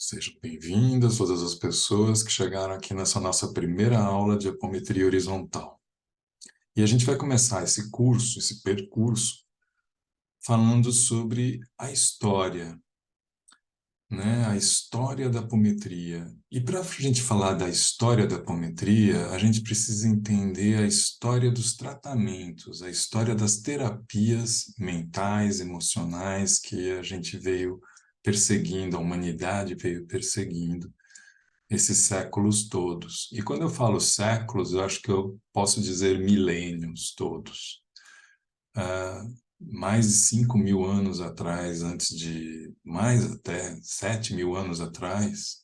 Sejam bem-vindas todas as pessoas que chegaram aqui nessa nossa primeira aula de apometria horizontal. E a gente vai começar esse curso, esse percurso, falando sobre a história, né? A história da apometria. E para a gente falar da história da apometria, a gente precisa entender a história dos tratamentos, a história das terapias mentais, emocionais que a gente veio perseguindo, a humanidade veio perseguindo esses séculos todos. E quando eu falo séculos, eu acho que eu posso dizer milênios todos. Ah, mais de 5.000 anos atrás, antes de mais até 7.000 anos atrás,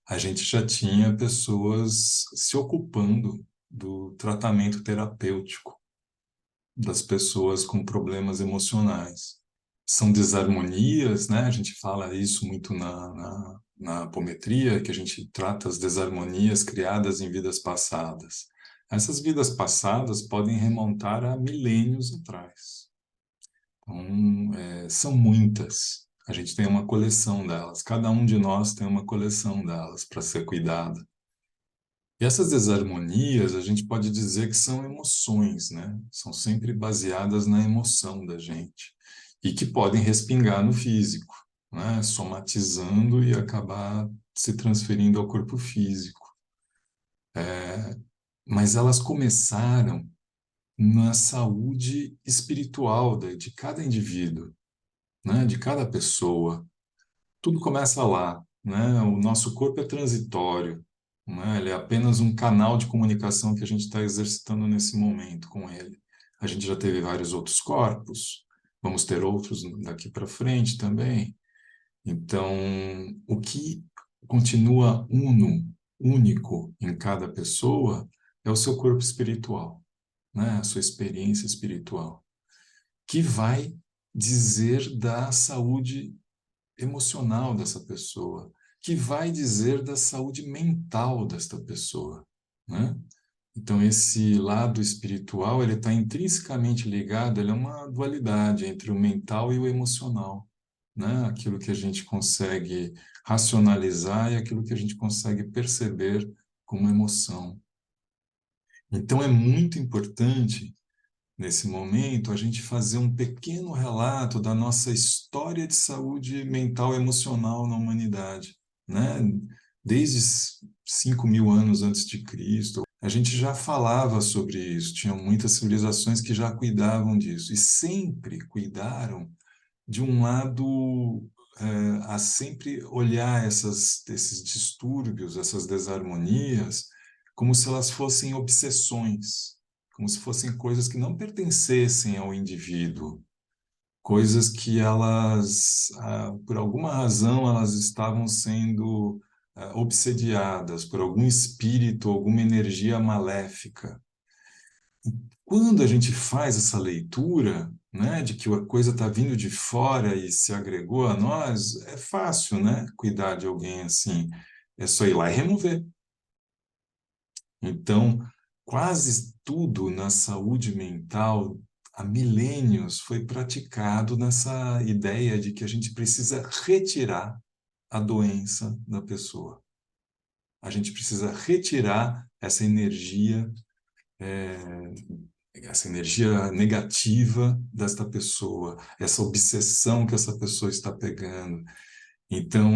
a gente já tinha pessoas se ocupando do tratamento terapêutico das pessoas com problemas emocionais. São desarmonias, né? A gente fala isso muito na apometria, que a gente trata as desarmonias criadas em vidas passadas. Essas vidas passadas podem remontar a milênios atrás. Então, são muitas. A gente tem uma coleção delas. Cada um de nós tem uma coleção delas para ser cuidada. E essas desarmonias, a gente pode dizer que são emoções, né? São sempre baseadas na emoção da gente e que podem respingar no físico, né? Somatizando e acabar se transferindo ao corpo físico. Mas elas começaram na saúde espiritual de cada indivíduo, né? De cada pessoa. Tudo começa lá, né? O nosso corpo é transitório, né? Ele é apenas um canal de comunicação que a gente está exercitando nesse momento com ele. A gente já teve vários outros corpos, vamos ter outros daqui para frente também. Então, o que continua único em cada pessoa é o seu corpo espiritual, né? A sua experiência espiritual, que vai dizer da saúde emocional dessa pessoa, que vai dizer da saúde mental desta pessoa, né? Então, esse lado espiritual, ele está intrinsecamente ligado, ele é uma dualidade entre o mental e o emocional, né? Aquilo que a gente consegue racionalizar e aquilo que a gente consegue perceber como emoção. Então, é muito importante nesse momento, a gente fazer um pequeno relato da nossa história de saúde mental e emocional na humanidade, né? Desde 5.000 anos antes de Cristo, a gente já falava sobre isso, tinham muitas civilizações que já cuidavam disso, e sempre cuidaram de um lado, a sempre olhar esses distúrbios, essas desarmonias, como se elas fossem obsessões, como se fossem coisas que não pertencessem ao indivíduo, coisas que elas, por alguma razão, elas estavam sendo obsediadas por algum espírito, alguma energia maléfica. Quando a gente faz essa leitura, né, de que a coisa está vindo de fora e se agregou a nós, é fácil, né, cuidar de alguém assim. É só ir lá e remover. Então, quase tudo na saúde mental há milênios foi praticado nessa ideia de que a gente precisa retirar a doença da pessoa. A gente precisa retirar essa energia negativa desta pessoa, essa obsessão que essa pessoa está pegando. Então,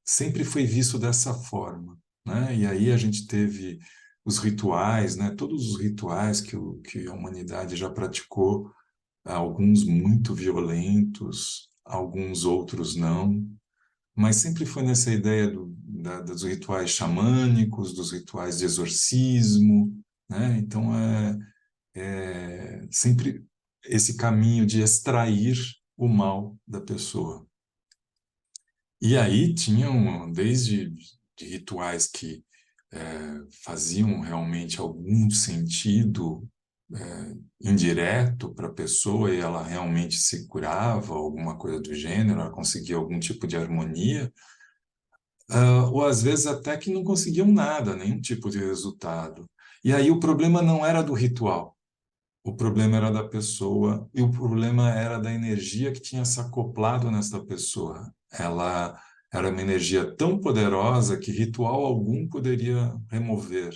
sempre foi visto dessa forma, né? E aí a gente teve os rituais, né? Todos os rituais que a humanidade já praticou, alguns muito violentos, alguns outros não, mas sempre foi nessa ideia dos rituais xamânicos, dos rituais de exorcismo, né? Então, sempre esse caminho de extrair o mal da pessoa. E aí tinham, desde de rituais que faziam realmente algum sentido indireto para a pessoa e ela realmente se curava, alguma coisa do gênero, ela conseguia algum tipo de harmonia, ou às vezes até que não conseguiam nada, nenhum tipo de resultado. E aí o problema não era do ritual. O problema era da pessoa e o problema era da energia que tinha se acoplado nessa pessoa. Era uma energia tão poderosa que ritual algum poderia remover.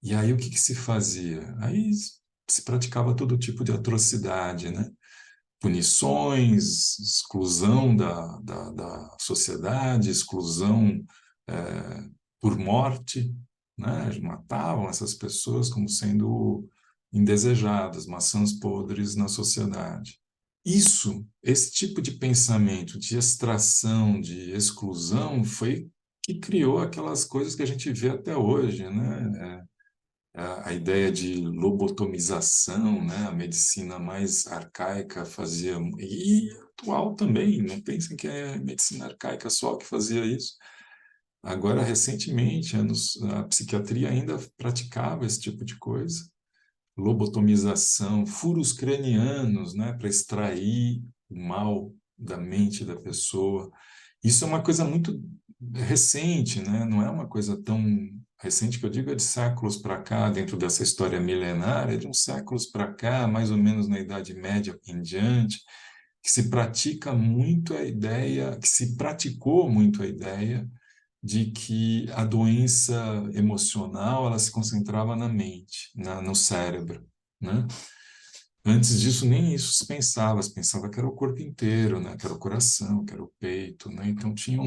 E aí o que que se fazia? Aí se praticava todo tipo de atrocidade, né? Punições, exclusão da sociedade, exclusão por morte, né? Matavam essas pessoas como sendo indesejadas, maçãs podres na sociedade. Esse tipo de pensamento de extração, de exclusão, foi que criou aquelas coisas que a gente vê até hoje, né? A ideia de lobotomização, né? A medicina mais arcaica fazia, e atual também, não pensem que é medicina arcaica só que fazia isso. Agora, recentemente, a psiquiatria ainda praticava esse tipo de coisa, lobotomização, furos cranianos, né? Para extrair o mal da mente da pessoa. Isso é uma coisa muito recente, né? Não é uma coisa tão recente que eu digo, é de séculos para cá, dentro dessa história milenária, de uns séculos para cá, mais ou menos na Idade Média em diante, que se pratica muito a ideia, que se praticou muito a ideia de que a doença emocional ela se concentrava na mente, no cérebro, né? Antes disso, nem isso se pensava que era o corpo inteiro, né? Que era o coração, que era o peito, né? Então tinha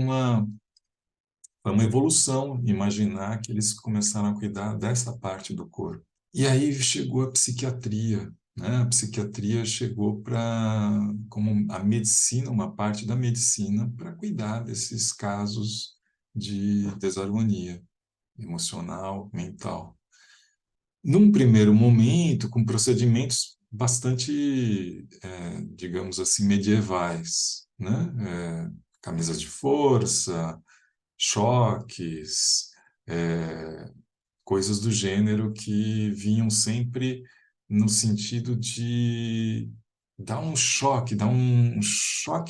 foi uma evolução imaginar que eles começaram a cuidar dessa parte do corpo. E aí chegou a psiquiatria, né? A psiquiatria chegou para, como a medicina, uma parte da medicina, para cuidar desses casos de desarmonia emocional, mental. Num primeiro momento, com procedimentos bastante, digamos assim, medievais, né? Camisas de força, choques, coisas do gênero que vinham sempre no sentido de dar um choque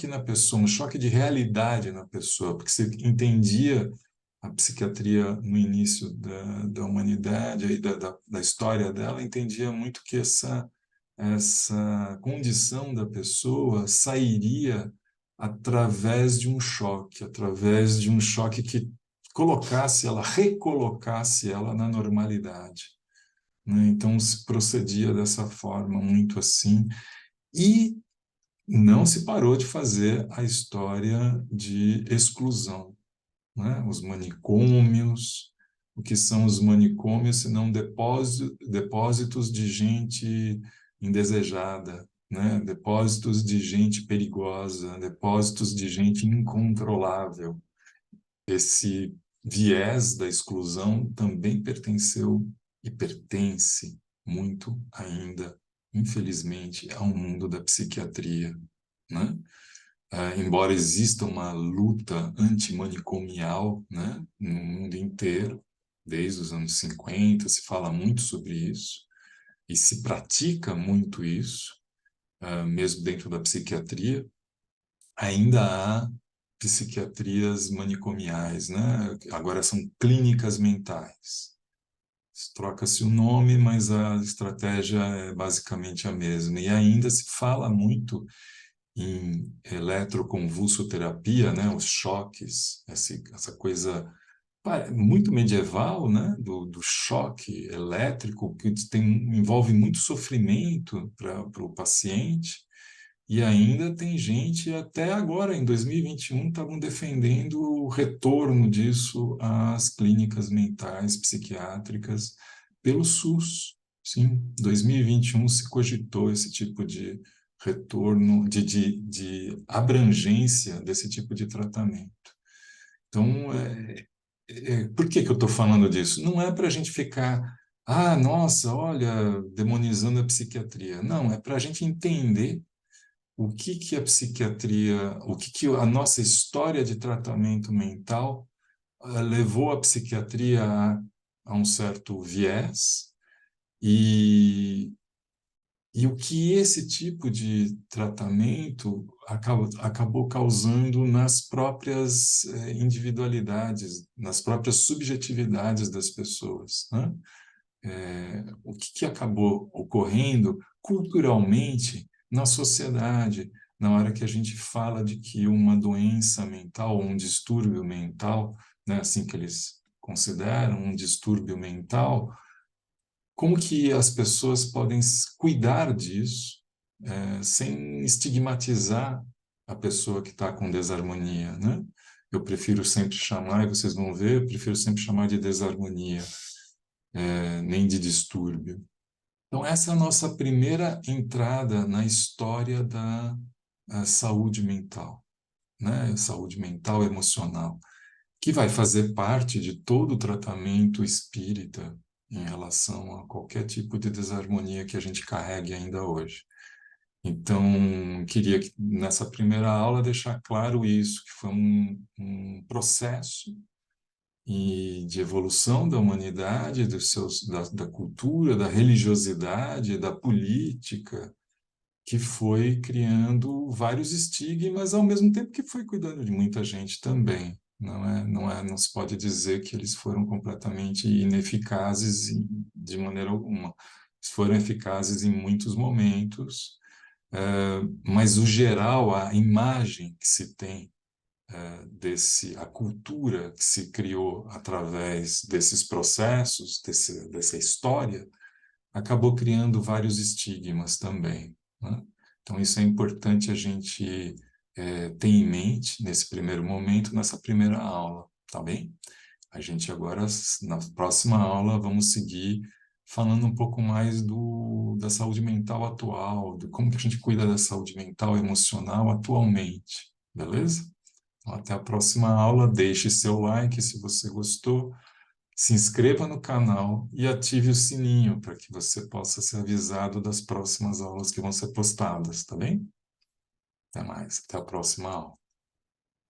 na pessoa, um choque de realidade na pessoa, porque você entendia a psiquiatria no início da humanidade, aí da história dela, entendia muito que essa condição da pessoa sairia através de um choque que recolocasse ela na normalidade, né? Então se procedia dessa forma, muito assim, e não se parou de fazer a história de exclusão, né? Os manicômios, o que são os manicômios, senão depósitos de gente indesejada, né? Depósitos de gente perigosa, depósitos de gente incontrolável. Esse viés da exclusão também pertenceu e pertence muito ainda, infelizmente, ao mundo da psiquiatria, né? Embora exista uma luta antimanicomial, né, no mundo inteiro, desde os anos 50, se fala muito sobre isso, e se pratica muito isso, mesmo dentro da psiquiatria, ainda há psiquiatrias manicomiais, né? Agora são clínicas mentais. Troca-se o nome, mas a estratégia é basicamente a mesma. E ainda se fala muito em eletroconvulsoterapia, né, os choques, essa coisa muito medieval, né, do choque elétrico, que envolve muito sofrimento para o paciente, e ainda tem gente, até agora, em 2021, estavam defendendo o retorno disso às clínicas mentais psiquiátricas pelo SUS. Sim, 2021 se cogitou esse tipo de retorno, de abrangência desse tipo de tratamento. Então, por que que eu estou falando disso? Não é para a gente ficar, nossa, olha, demonizando a psiquiatria. Não, é para a gente entender o que que a psiquiatria, o que que a nossa história de tratamento mental levou a psiquiatria a um certo viés e o que esse tipo de tratamento acabou causando nas próprias individualidades, nas próprias subjetividades das pessoas, né? O que que acabou ocorrendo culturalmente na sociedade, na hora que a gente fala de que uma doença mental, ou um distúrbio mental, né, assim que eles consideram um distúrbio mental, como que as pessoas podem cuidar disso, sem estigmatizar a pessoa que está com desarmonia, né? Eu prefiro sempre chamar, e vocês vão ver, eu prefiro sempre chamar de desarmonia, nem de distúrbio. Então, essa é a nossa primeira entrada na história da saúde mental, né? Saúde mental emocional, que vai fazer parte de todo o tratamento espírita em relação a qualquer tipo de desarmonia que a gente carregue ainda hoje. Então, queria que nessa primeira aula deixar claro isso, que foi um processo de evolução da humanidade, da cultura, da religiosidade, da política, que foi criando vários estigmas, ao mesmo tempo que foi cuidando de muita gente também. Não se pode dizer que eles foram completamente ineficazes de maneira alguma. Eles foram eficazes em muitos momentos, mas o geral, a imagem que se tem a cultura que se criou através desses processos, dessa história, acabou criando vários estigmas também, né? Então, isso é importante a gente ter em mente nesse primeiro momento, nessa primeira aula, tá bem? A gente agora, na próxima aula, vamos seguir falando um pouco mais da saúde mental atual, de como que a gente cuida da saúde mental e emocional atualmente, beleza? Então, até a próxima aula, deixe seu like se você gostou, se inscreva no canal e ative o sininho para que você possa ser avisado das próximas aulas que vão ser postadas, tá bem? Até mais, até a próxima aula.